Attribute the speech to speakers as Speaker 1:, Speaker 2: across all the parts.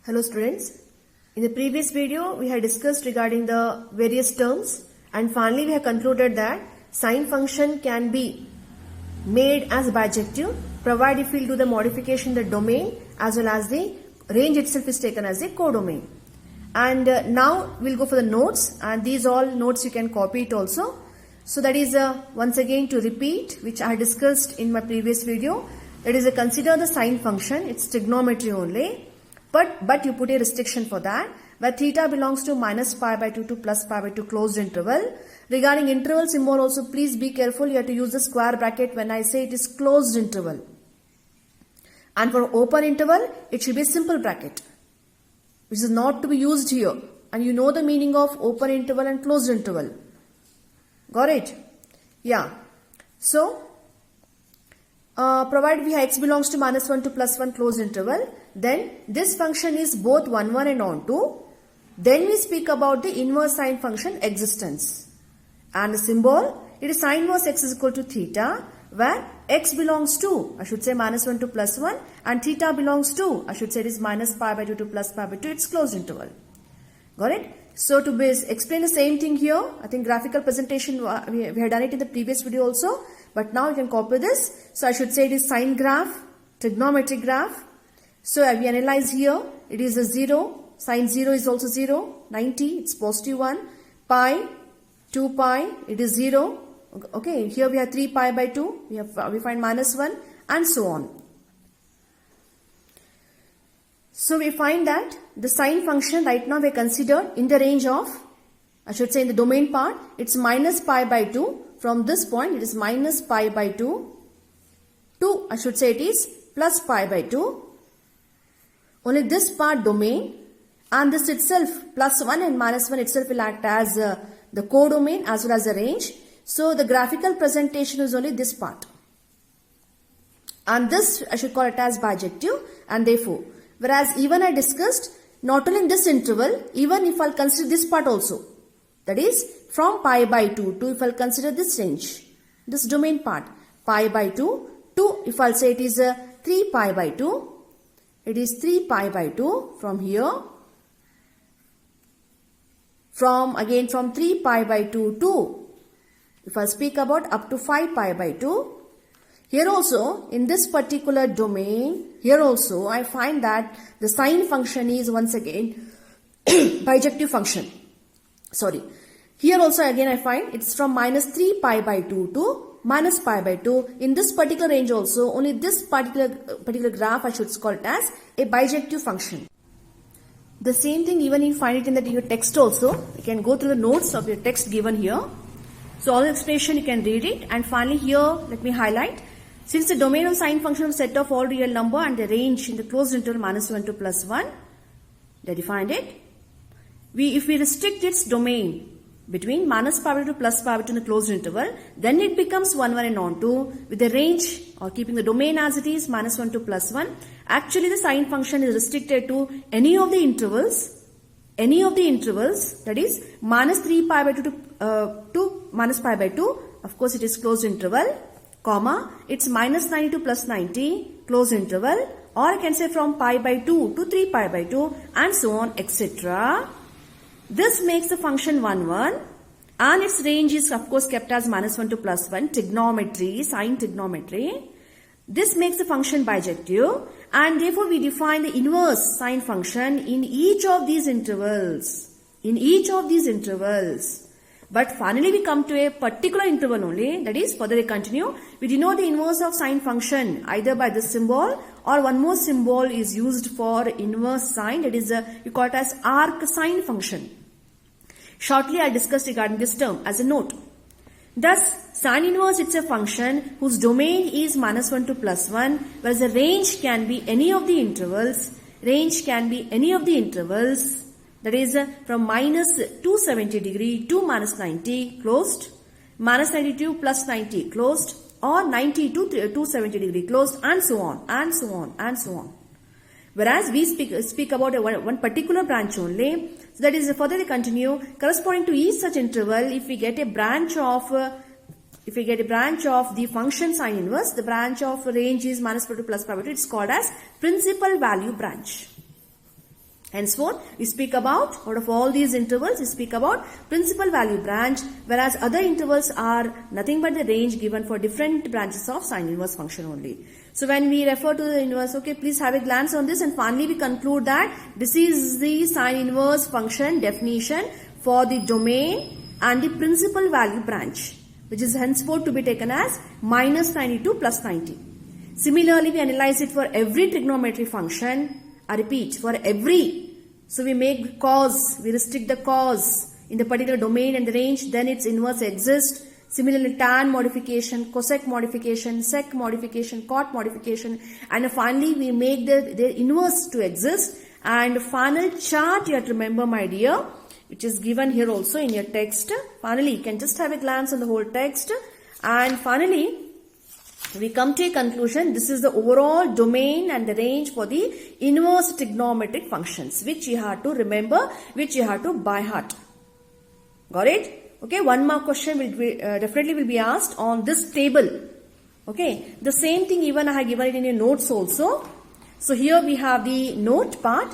Speaker 1: Hello students, in the previous video we had discussed regarding the various terms and finally we have concluded that sine function can be made as bijective provided if we will do the modification in the domain as well as the range itself is taken as a codomain. And now we will go for the notes, and these all notes you can copy it also. So that is once again to repeat which I discussed in my previous video, that is consider the sine function, it's trigonometry only. But you put a restriction for that, where theta belongs to minus pi by 2 to plus pi by 2 closed interval. Regarding interval symbol also, please be careful, you have to use the square bracket when I say it is closed interval. And for open interval, it should be a simple bracket, which is not to be used here. And you know the meaning of open interval and closed interval. Got it? Yeah. So, provided we have x belongs to minus 1 to plus 1 closed interval, then this function is both 1, 1 and onto. Then we speak about the inverse sine function existence. And the symbol, it is sine inverse x is equal to theta, where x belongs to, I should say minus 1 to plus 1, and theta belongs to, I should say it is minus pi by 2 to plus pi by 2, it's closed interval. Got it? So to explain the same thing here, I think graphical presentation, we had done it in the previous video also, but now you can copy this. So I should say it is sine graph, trigonometric graph. So we analyze here, it is a 0, sine 0 is also 0, 90, it's positive 1, pi, 2 pi, it is 0. Okay, here we have 3 pi by 2, we find minus 1 and so on. So we find that the sine function right now we consider in the range of, I should say in the domain part, it's minus pi by 2. From this point it is minus pi by 2 to, I should say it is plus pi by 2. Only this part domain, and this itself plus 1 and minus 1 itself will act as the codomain as well as the range. So the graphical presentation is only this part. And this I should call it as bijective, and therefore, whereas even I discussed not only in this interval, even if I'll consider this part also, that is from pi by 2 to if I'll consider this range, this domain part, pi by 2 to if I'll say it is 3 pi by 2, it is 3 pi by 2 from here, from 3 pi by 2 to, if I speak about up to 5 pi by 2, here also in this particular domain, here also I find that the sine function is once again bijective function. Sorry. Here also again I find it's from minus 3 pi by 2 to minus pi by 2. In this particular range also, only this particular graph I should call it as a bijective function. The same thing even you find it in your text also. You can go through the notes of your text given here. So all the explanation you can read it, and finally here let me highlight. Since the domain of sine function is set of all real number and the range in the closed interval minus 1 to plus 1, they defined it. If we restrict its domain between minus pi by 2 to plus pi by 2 in the closed interval, then it becomes 1, 1 and onto with the range or keeping the domain as it is minus 1 to plus 1. Actually the sine function is restricted to any of the intervals, that is minus 3 pi by 2 to minus pi by 2, of course it is closed interval, comma, it's minus 90 to plus 90, closed interval, or I can say from pi by 2 to 3 pi by 2 and so on, etc. This makes the function 1, 1, and its range is of course kept as minus 1 to plus 1, trigonometry, sine trigonometry. This makes the function bijective, and therefore we define the inverse sine function in each of these intervals. But finally we come to a particular interval only, that is further we continue. We denote the inverse of sine function either by this symbol or one more symbol is used for inverse sine, that is you call it as arc sine function. Shortly I discussed regarding this term as a note. Thus sine inverse, it's a function whose domain is minus 1 to plus 1, whereas the range can be any of the intervals. That is from minus 270 degree to minus 90 closed, minus 92 plus 90 closed, or 90 to 270 degree closed, and so on. Whereas we speak about one particular branch only. So that is further they continue. Corresponding to each such interval, if we get a branch of the function sine inverse, the branch of range is minus pi to plus pi by 2. It's called as principal value branch. Henceforth, we speak about, out of all these intervals, we speak about principal value branch, whereas other intervals are nothing but the range given for different branches of sine inverse function only. So when we refer to the inverse, okay, please have a glance on this, and finally we conclude that this is the sine inverse function definition for the domain and the principal value branch, which is henceforth to be taken as minus 92 plus 90. Similarly, we analyze it for every trigonometry function. I repeat, for every. So we make cos, we restrict the cos in the particular domain and the range, then its inverse exists. Similarly, tan modification, cosec modification, sec modification, cot modification, and finally we make their inverse to exist. And final chart you have to remember, my dear, which is given here also in your text. Finally, you can just have a glance on the whole text. And finally, we come to a conclusion. This is the overall domain and the range for the inverse trigonometric functions, which you have to remember, which you have to by heart. Got it? Okay, one more question will be, definitely will be asked on this table. Okay, the same thing even I have given it in your notes also. So here we have the note part.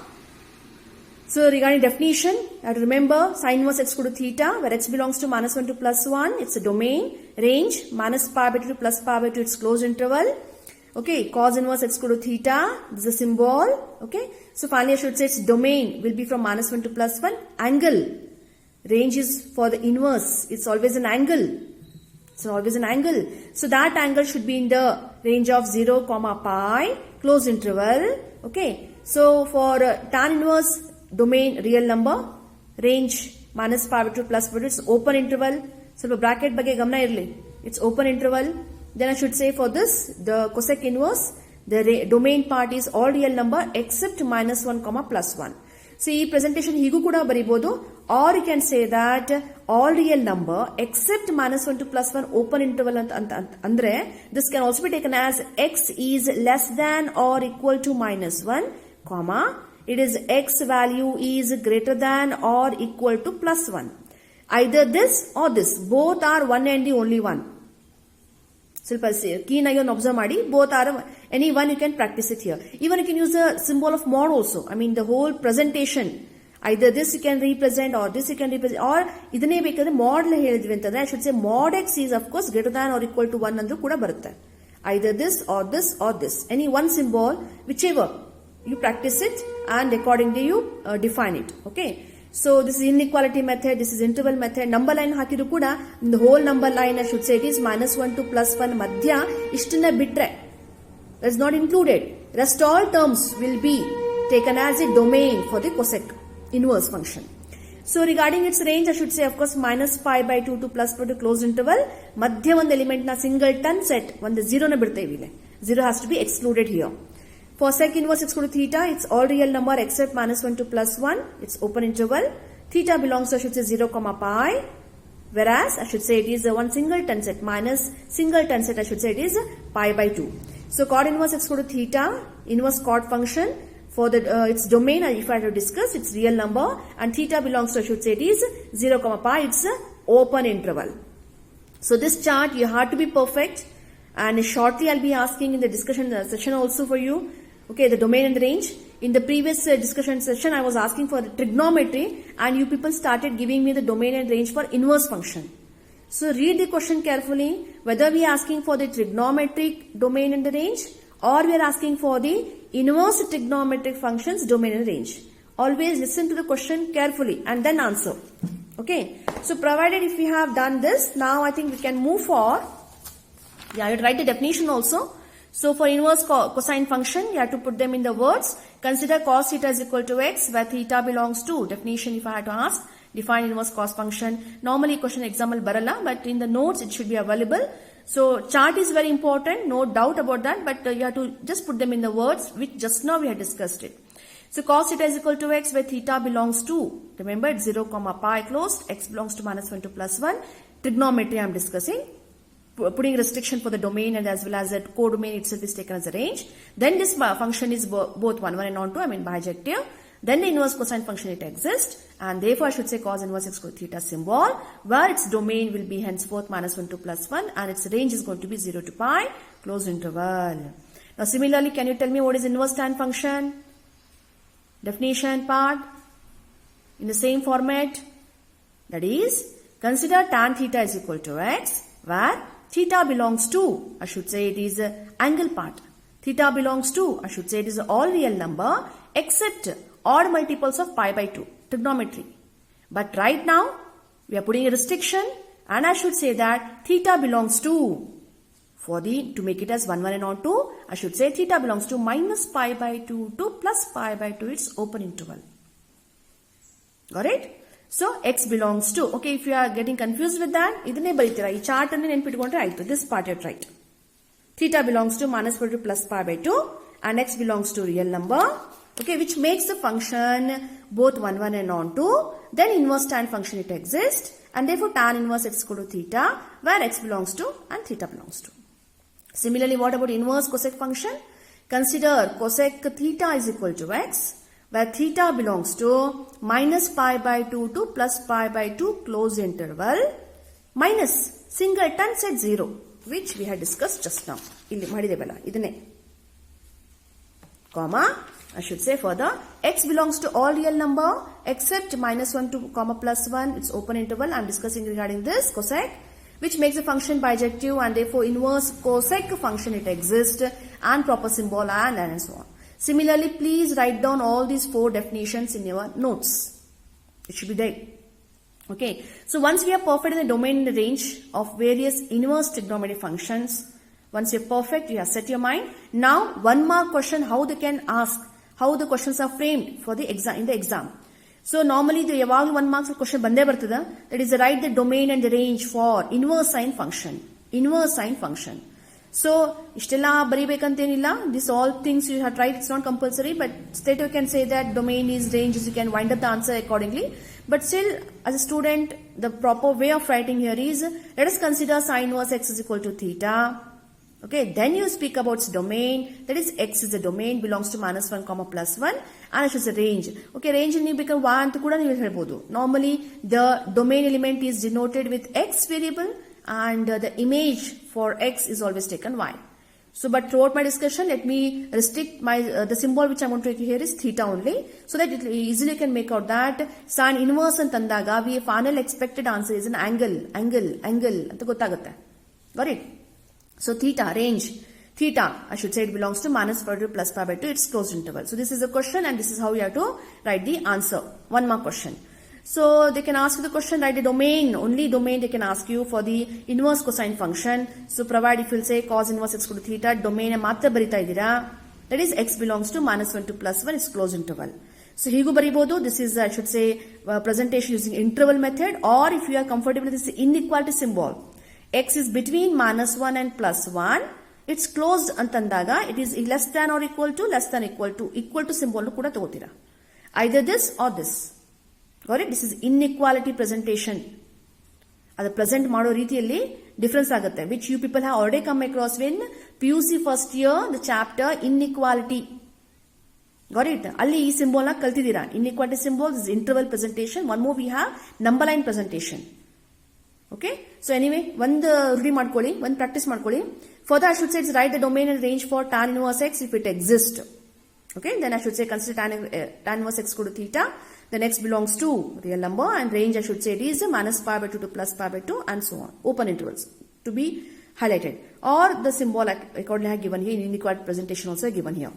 Speaker 1: So regarding definition, you have to remember sine inverse x equal to theta, where x belongs to minus 1 to plus 1. It's a domain. Range, minus pi by 2 to plus pi by 2, it's closed interval. Okay, cos inverse x equal to theta, this is a symbol. Okay, so finally I should say its domain will be from minus 1 to plus 1. Angle, range is for the inverse. It's always an angle. It's always an angle. So that angle should be in the range of 0, pi, closed interval. Okay, so for tan inverse, domain real number, range minus pi by 2 plus pi by 2, it's open interval. So the bracket ಬಗ್ಗೆ ಗಮನ ಇರಲಿ, it's open interval. Then I should say for this, the cosec inverse, the domain part is all real number except minus 1 plus 1. So ಈ presentation ಹೀಗೂ ಕೂಡ ಬರೀಬಹುದು, or you can say that all real number except minus 1 to plus 1 open interval andre, this can also be taken as x is less than or equal to minus 1, comma, it is x value is greater than or equal to plus 1. Either this or this, both are one and the only one. ಸ್ವಲ್ಪ keen ಆಗಿ observe ಮಾಡಿ, both are any one, you can practice it here. Even you can use the symbol of mod also. I mean the whole presentation. Either this you can represent or this you can represent, or ಇದನ್ನೇ ಬೇಕಾದ್ರೆ mod ಹೇಳಿದ್ವಿ ಅಂತಂದ್ರೆ I should say mod x is of course greater than or equal to 1 ಅಂದ್ರೂ ಕೂಡ ಬರುತ್ತೆ. Either this or this or this. Any one symbol, whichever. You practice it and accordingly you define it. Okay. So this is inequality method, this is interval method. Number line hakidu kuda, in the whole number line I should say it is minus 1 to plus 1 madhya ishtana bitre. That is not included. Rest all terms will be taken as a domain for the cosec inverse function. So regarding its range, I should say of course minus pi by 2 to plus pi to closed interval. Madhya one element na singleton set, one the 0 na biಡ್ತೇವೆ ಇಲ್ಲಿ. 0 has to be excluded here. For sec inverse x equal to theta, it's all real number except minus 1 to plus 1. It's open interval. Theta belongs to, I should say, 0, pi. Whereas, I should say it is one singleton set. Minus singleton set, I should say it is pi by 2. So, cot inverse x equal to theta, inverse cot function. For the its domain, if I have to discuss, it's real number. And theta belongs to, I should say it is 0, pi. It's open interval. So, this chart, you have to be perfect. And shortly, I'll be asking in the discussion session also for you. Okay, the domain and the range. In the previous discussion session, I was asking for the trigonometry and you people started giving me the domain and range for inverse function. So read the question carefully, whether we are asking for the trigonometric domain and the range or we are asking for the inverse trigonometric functions domain and range. Always listen to the question carefully and then answer. Okay, so provided if we have done this, now I think we can move for, yeah, I would write the definition also. So for inverse cosine function, you have to put them in the words. Consider cos theta is equal to x, where theta belongs to, definition if I had to ask, define inverse cos function. Normally question example barala, but in the notes it should be available. So chart is very important, no doubt about that, but you have to just put them in the words, which just now we had discussed it. So cos theta is equal to x, where theta belongs to, remember it's 0, pi closed, x belongs to minus 1 to plus 1. Trigonometry I am discussing. Putting restriction for the domain and as well as that codomain itself is taken as a range. Then this function is both 1 and on 2, I mean bijective. Then the inverse cosine function it exists, and therefore I should say cos inverse x equal to theta symbol, where its domain will be henceforth minus 1 to plus 1 and its range is going to be 0 to pi, closed interval. Now similarly, can you tell me what is inverse tan function? definition part in the same format. That is, consider tan theta is equal to x, where theta belongs to, I should say it is angle part. Theta belongs to, I should say it is all real number except odd multiples of pi by 2, trigonometry. But right now, we are putting a restriction and I should say that theta belongs to, to make it as 1, 1 and on 2, I should say theta belongs to minus pi by 2 to plus pi by 2, it's open interval. Got it? So, x belongs to, okay, if you are getting confused with that, idane baritira, ee chart anni nenpittukonಡ್ರೆ ಆಯ್ತು, this part you write. Theta belongs to minus pi to plus pi by 2 and x belongs to real number, okay, which makes the function both 1, 1 and on 2, then inverse tan function it exists and therefore tan inverse x equal to theta, where x belongs to and theta belongs to. Similarly, what about inverse cosec function? Consider cosec theta is equal to x, where theta belongs to minus pi by 2 to plus pi by 2 closed interval minus singleton set 0, which we had discussed just now. Illi madidevalla idane. Comma, I should say further, x belongs to all real number except minus 1 to comma plus 1, it's open interval. I am discussing regarding this cosec, which makes the function bijective and therefore inverse cosec function it exists and proper symbol and so on. Similarly, please write down all these 4 definitions in your notes. It should be there. Okay. So once we are perfect in the domain in the range of various inverse trigonometric functions, once you're perfect, you have set your mind. Now, 1 mark question, how they can ask, how the questions are framed for the exam, in the exam. So normally the yaval 1 marks question bande bartada, that is write the domain and the range for inverse sine function. Inverse sine function. So, ishtella baribekantenilla, this all things you have tried, it's not compulsory, but straight you can say that domain is range, you can wind up the answer accordingly. But still, as a student, the proper way of writing here is, let us consider sine inverse x is equal to theta. Okay, then you speak about its domain, that is x is the domain, belongs to minus 1 comma plus 1, and it is a range. Okay, range in become 1 kuda ನೀವು ಹೇಳ್ಬೋದು. Normally, the domain element is denoted with x variable and the image for x is always taken y. So, but throughout my discussion, let me restrict my the symbol which I am going to take here is theta only, so that it easily can make out that sine inverse antandaga we final expected answer is an angle anta gottagutte. Got it? So, theta, range, theta, I should say it belongs to minus pi to plus pi by 2, it's closed interval. So, this is the question and this is how you have to write the answer. 1 mark question. So, they can ask you the question, write the domain, only domain they can ask you for the inverse cosine function. So, provide if you will say cos inverse x equal to theta, domain matra barita idira, that is x belongs to minus 1 to plus 1, it's closed interval. So, higu baribodu, this is I should say presentation using interval method, or if you are comfortable with this inequality symbol. X is between minus 1 and plus 1. It's closed antandaga. It is less than or equal to symbol kuda tagotira. Either this or this. Got it? This is inequality presentation. At the present mado reetiyalli difference agutte, which you people have already come across in PUC first year, the chapter inequality. Got it? Alli ee symbol na kaltidira. Inequality symbol is interval presentation. One more we have number line presentation. Okay. So anyway, one practice ಮಾಡ್ಕೊಳ್ಳಿ. Further, I should say it's write the domain and range for tan inverse x if it exists. Okay. Then I should say consider tan inverse x equal to theta. Then x belongs to real number and range I should say it is minus pi by 2 to plus pi by 2 and so on. Open intervals to be highlighted. Or the symbol accordingly given here in inequality presentation also given here.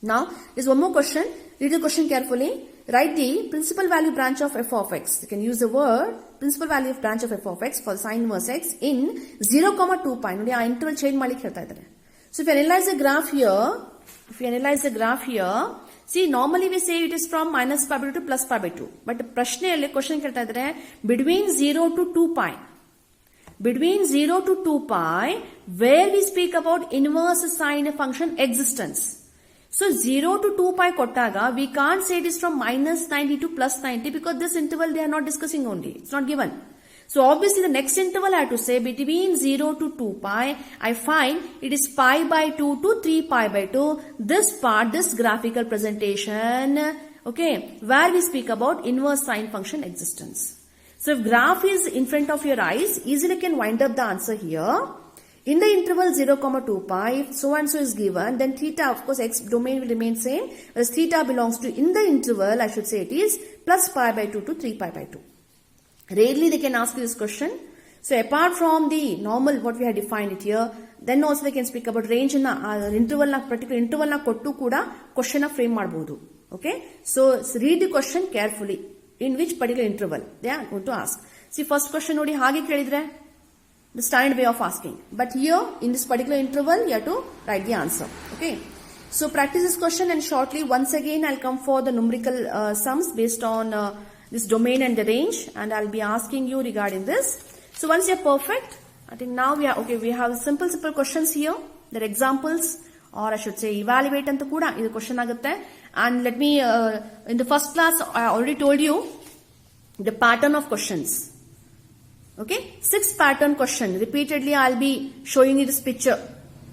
Speaker 1: Now, there's one more question. Read the question carefully. Write the principal value branch of f of x. You can use the word principal value of branch of f of x for sine inverse x in 0, 2 pi. Nodi aa interval change malike ಹೇಳ್ತಾ ಇದ್ದಾರೆ. So if you analyze the graph here, see normally we say it is from minus pi by 2 to plus pi by 2. But ಪ್ರಶ್ನೆಯಲ್ಲಿ question ಕೇಳ್ತಾ ಇದ್ದಾರೆ between 0 to 2 pi. Between 0 to 2 pi, where we speak about inverse sine function existence. So 0 to 2 pi kottaga, we can't say it is from minus 90 to plus 90 because this interval they are not discussing only. It's not given. So obviously the next interval I have to say between 0 to 2 pi, I find it is pi by 2 to 3 pi by 2. This part, this graphical presentation, okay, where we speak about inverse sine function existence. So if graph is in front of your eyes, easily can wind up the answer here. In the interval 0, 2 pi, if so and so is given, then theta, of course, x domain will remain same, whereas theta belongs to, in the interval, I should say it is plus pi by 2 to 3 pi by 2. Rarely they can ask you this question. So apart from the normal, what we have defined it here, then also they can speak about range in interval, particular interval na kottu kuda question frame ಮಾಡಬಹುದು. Okay? So read the question carefully. In which particular interval they are going to ask. See, first question nodi hage kelidre, the standard way of asking. But here, in this particular interval, you have to write the answer. Okay. So practice this question, and shortly, once again, I'll come for the numerical sums based on this domain and the range, and I'll be asking you regarding this. So once you're perfect, I think now we are okay. We have simple questions here. They're examples, or I should say evaluate anta kuda idu question agutte. And let me in the first class I already told you the pattern of questions. Okay, 6 pattern question. Repeatedly I'll be showing you this picture,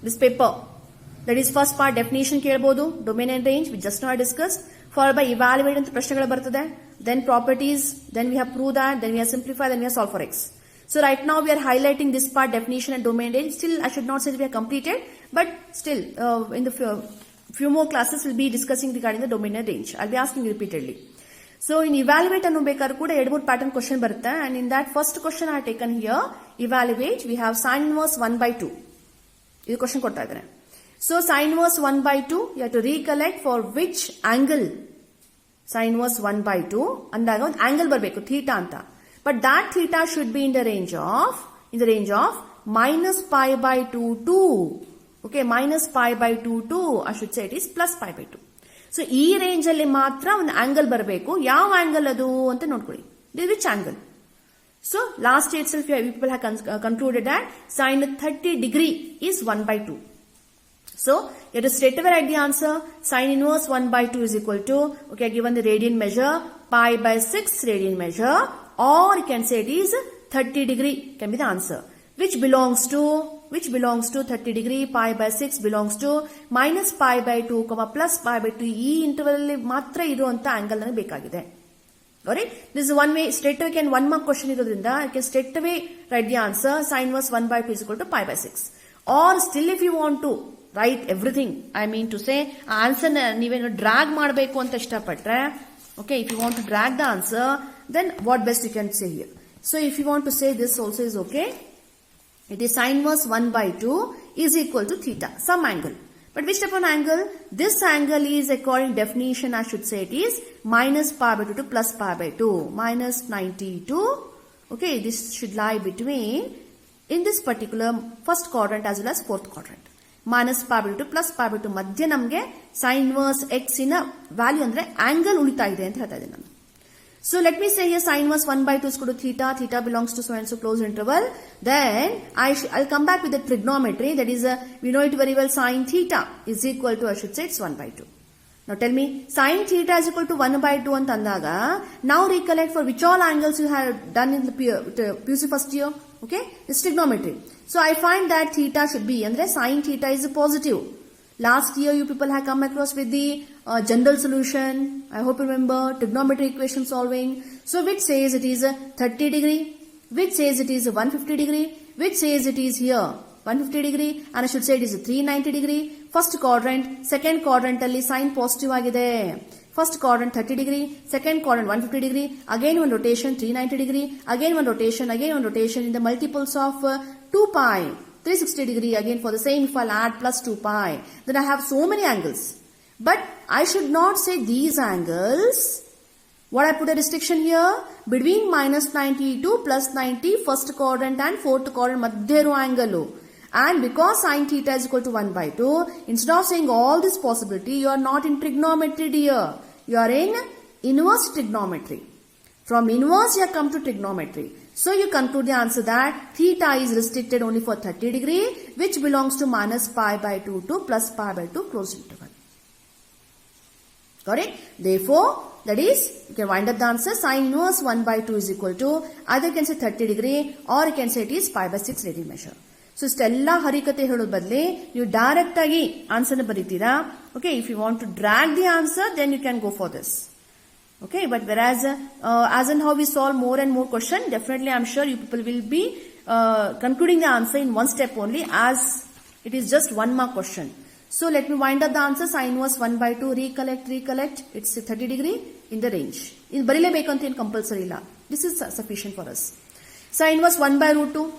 Speaker 1: this paper. That is first part definition kelbodu, domain and range, which just now I discussed. Followed by evaluate anta prashnagalu bartade. Then properties, then we have prove that, then we have simplify, then we have solve for x. So right now we are highlighting this part, definition and domain range. Still I should not say that we have completed, but still in the few more classes we'll be discussing regarding the domain and range. I'll be asking repeatedly. So in evaluate and kuda edboard pattern question barutta, and in that first question I have taken here, evaluate, we have sine inverse 1 by 2. This question kotta idare. So sine inverse 1 by 2, you have to recollect for which angle. Sine inverse 1 by 2, andaga ಒಂದು angle barbeku, theta anta. But that theta should be in the range of minus pi by 2 to, okay, minus pi by 2 to, I should say it is plus pi by 2. So, ಈ range ಅಲ್ಲಿ ಮಾತ್ರ ಒಂದು angle ಬರಬೇಕು. ಯಾವ angle ಅದು ಅಂತ ನೋಡ್ಕೊಳ್ಳಿ. Which angle? So, last itself people have concluded that sine 30 degree is 1 by 2. So, you have to straight away write the answer. Sine inverse 1 by 2 is equal to, okay, given the radian measure, pi by 6 radian measure, or you can say it is 30 degree can be the answer. Which belongs to 30 degree, pi by 6 belongs to minus pi by 2, plus pi by 2. ಈ interval ಅಲ್ಲಿ ಮಾತ್ರ ಇರುವಂತ angle ನನಗೆ ಬೇಕಾಗಿದೆ. Alright? This is one way, straight away can 1 mark question ಇರೋದ್ರಿಂದ I can straight away write the answer. Sine inverse 1 by 2 is equal to pi by 6. Or still if you want to write everything, I mean to say, answer ನೀವೇನು drag ಮಾಡಬೇಕು ಅಂತ ಇಷ್ಟಪಟ್ರೆ, okay, if you want to drag the answer, then what best you can say here. So if you want to say this also is okay. It is sine inverse 1 by 2 is equal to theta, some angle. But which type of angle? This angle is, according definition, I should say it is minus pi by 2 to plus pi by 2, minus 92. Okay, this should lie between, in this particular first quadrant as well as fourth quadrant. Minus pi by 2 to plus pi by 2 madhya namge sine inverse x in a value andre angle ulita ide anta ಹೇಳ್ತಾ ಇದ್ದೀನಿ ನಾನು. So let me say here sine inverse 1 by 2 is equal to theta. Theta belongs to so and so closed interval. Then I'll come back with the trigonometry. That is, we know it very well. Sine theta is equal to, I should say, it's 1 by 2. Now tell me, sine theta is equal to 1 by 2 anta andaga. Now recollect for which all angles you have done in the PUC first year. Okay, it's trigonometry. So I find that theta should be, andre sine theta is a positive. Last year you people have come across with the general solution. I hope you remember trigonometry equation solving. So which says it is 30 degree, which says it is 150 degree, which says it is here 150 degree, and I should say it is 390 degree. First quadrant, second quadrant alli sign positive agide. First quadrant 30 degree, second quadrant 150 degree, again one rotation 390 degree, again one rotation in the multiples of 2 pi. 360 degree again for the same if I'll add plus 2 pi. Then I have so many angles. But I should not say these angles. What I put a restriction here? Between minus 90 to plus 90 first quadrant and fourth quadrant madhya angle. And because sine theta is equal to 1 by 2, instead of saying all this possibility, you are not in trigonometry here. You are in inverse trigonometry. From inverse you have come to trigonometry. So you conclude the answer that theta is restricted only for 30 degree, which belongs to minus pi by 2 to plus pi by 2 closed interval. Got it? Therefore, that is, you can wind up the answer. Sine inverse 1 by 2 is equal to, either you can say 30 degree or you can say it is pi by 6 radian measure. So ಇಷ್ಟೆಲ್ಲ ಹರಿಕತೆ ಹೇಳೋದ್ ಬದಲಿ ನೀವು direct ಆಗಿ answer ಬರೀತೀರಾ. Okay, if you want to drag the answer, then you can go for this. Okay, but whereas as and how we solve more and more question, definitely I'm sure you people will be concluding the answer in one step only, as it is just 1 mark question. So let me wind up the answer. Sine inverse 1 by 2, recollect, it's 30 degree in the range. In barile bekante in compulsory la. This is sufficient for us. Sine inverse 1 by root 2,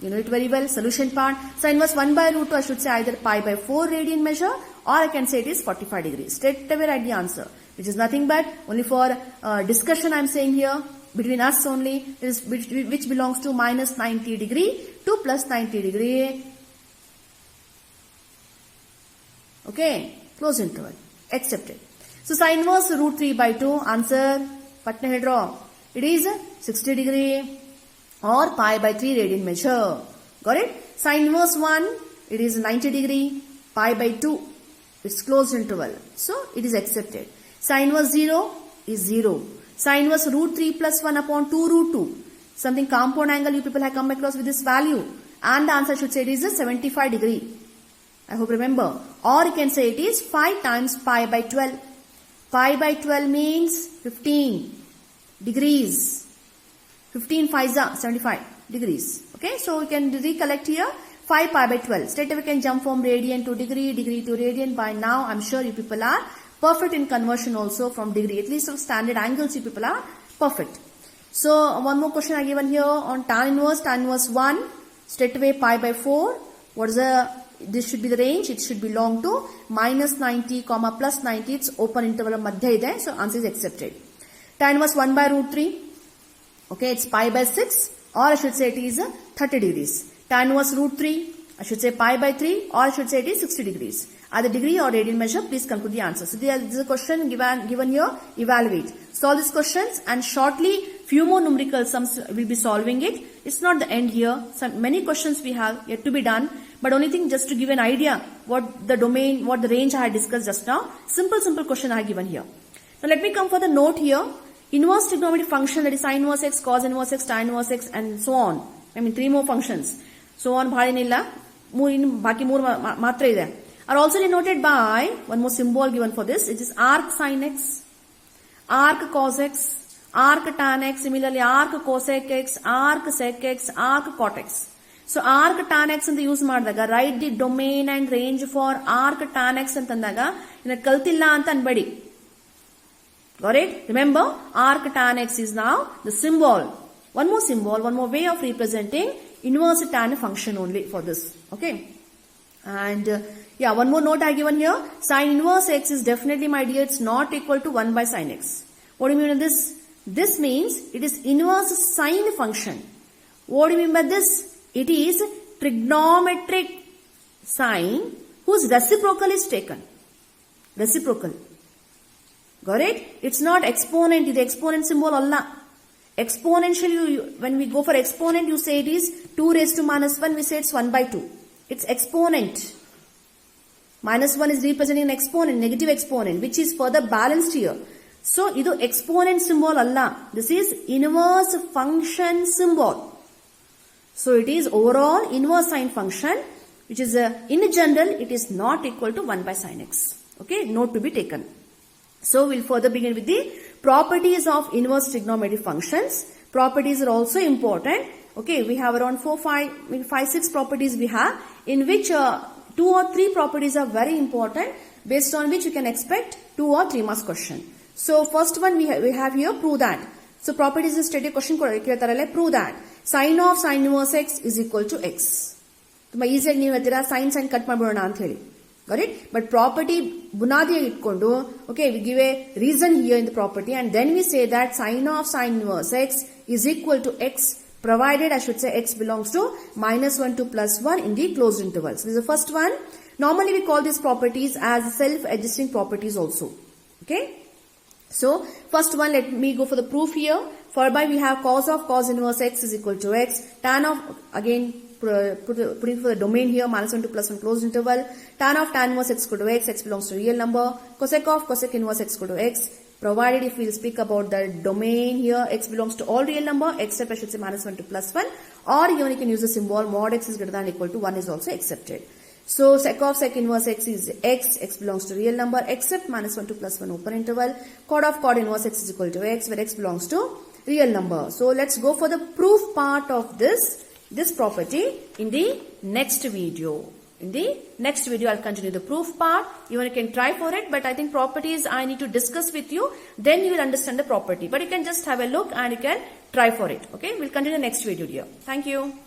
Speaker 1: you know it very well, solution part. Sine inverse 1 by root 2, I should say either pi by 4 radian measure, or I can say it is 45 degrees. Straight away write the answer, which is nothing but, only for discussion I am saying here, between us only, is which belongs to minus 90 degree to plus 90 degree. Okay, close interval, accepted. So sine inverse root 3 by 2, answer, patna draw. It is 60 degree or pi by 3 radian measure. Got it? Sine inverse 1, it is 90 degree, pi by 2, it's closed interval. So it is accepted. Sine inverse 0 is 0. Sine inverse root 3 plus 1 upon 2 root 2. Something compound angle you people have come across with this value. And the answer should say it is a 75 degree. I hope remember. Or you can say it is 5 times pi by 12. Pi by 12 means 15 degrees. 15 5 75 degrees. Okay, so we can recollect here 5 pi by 12. Straight away we can jump from radian to degree, degree to radian. By now I'm sure you people are perfect in conversion also from degree. At least of standard angles you people are perfect. So one more question I given here on tan inverse 1. Straight away pi by 4. What is the, this should be the range. It should belong to minus 90 comma plus 90. It's open interval of madhya ide. So answer is accepted. Tan inverse 1 by root 3. Okay, it's pi by 6, or I should say it is 30 degrees. Tan inverse root 3, I should say pi by 3, or I should say it is 60 degrees. Either degree or radian measure, please conclude the answer. So this is a question given here, evaluate. Solve these questions, and shortly few more numerical sums will be solving it. It's not the end here. Many questions we have yet to be done, but only thing just to give an idea what the domain, what the range I had discussed just now. Simple question I have given here. Now let me come for the note here. Inverse trigonometric function, that is sine inverse x, cos inverse x, tan inverse x, and so on. I mean 3 more functions. So on bhalinilla, baki more matra ide. Are also denoted by one more symbol given for this. It is arc sine x, arc cos x, arc tan x, similarly arc cosec x, arc sec x, arc cot x. So arc tan x ಅಂತ use ಮಾಡಿದಾಗ write the domain and range for arc tan x ಅಂತಂದಾಗ ಇನ್ನ ಕಲ್ತಿಲ್ಲ ಅಂತ ಅನ್ಬೇಡಿ. Got it? Remember, arc tan x is now the symbol. One more symbol, one more way of representing inverse tan function only for this. Okay? And yeah, one more note I given here. Sine inverse x is definitely, my dear, it's not equal to 1 by sine x. What do you mean by this? This means it is inverse sine function. What do you mean by this? It is trigonometric sine whose reciprocal is taken. Reciprocal. Got it? It's not exponent. The exponent symbol alla. Exponential, when we go for exponent, you say it is 2 raised to minus 1. We say it's 1 by 2. It's exponent. Minus 1 is representing an exponent, negative exponent, which is further balanced here. So, idu exponent symbol alla. This is inverse function symbol. So, it is overall inverse sine function, which is in general, it is not equal to 1 by sine x. Okay, note to be taken. So, we'll further begin with the properties of inverse trigonometric functions. Properties are also important. Okay, we have around 6 properties we have, in which 2 or 3 properties are very important, based on which you can expect 2 or 3 marks question. So, first one we have here, prove that. So, properties is stated question, prove that sine of sine inverse x is equal to x. Tumba easy aagi neevu hettira sine cut madibodona anta heli. Got it? But property bunadi itkondo, okay, we give a reason here in the property, and then we say that sine of sine inverse x is equal to x, provided, I should say, x belongs to minus 1 to plus 1 in the closed intervals. This is the first one. Normally we call these properties as self-adjusting properties also. Okay? So, first one, let me go for the proof here. Forby we have cos of cos inverse x is equal to x, tan of, again, putting for the domain here, minus 1 to plus 1 closed interval, tan of tan inverse x equal to x belongs to real number, cosec of cosec inverse x equal to x, provided if we will speak about the domain here, x belongs to all real number, except I should say minus 1 to plus 1, or even you can use the symbol mod x is greater than or equal to 1 is also accepted. So, sec of sec inverse x is x belongs to real number, except minus 1 to plus 1 open interval, chord of chord inverse x is equal to x, where x belongs to real number. So, let's go for the proof part of this this property in the next video. In the next video, I'll continue the proof part. Even you can try for it, but I think properties I need to discuss with you. Then you will understand the property. But you can just have a look and you can try for it. Okay, we'll continue the next video, dear. Thank you.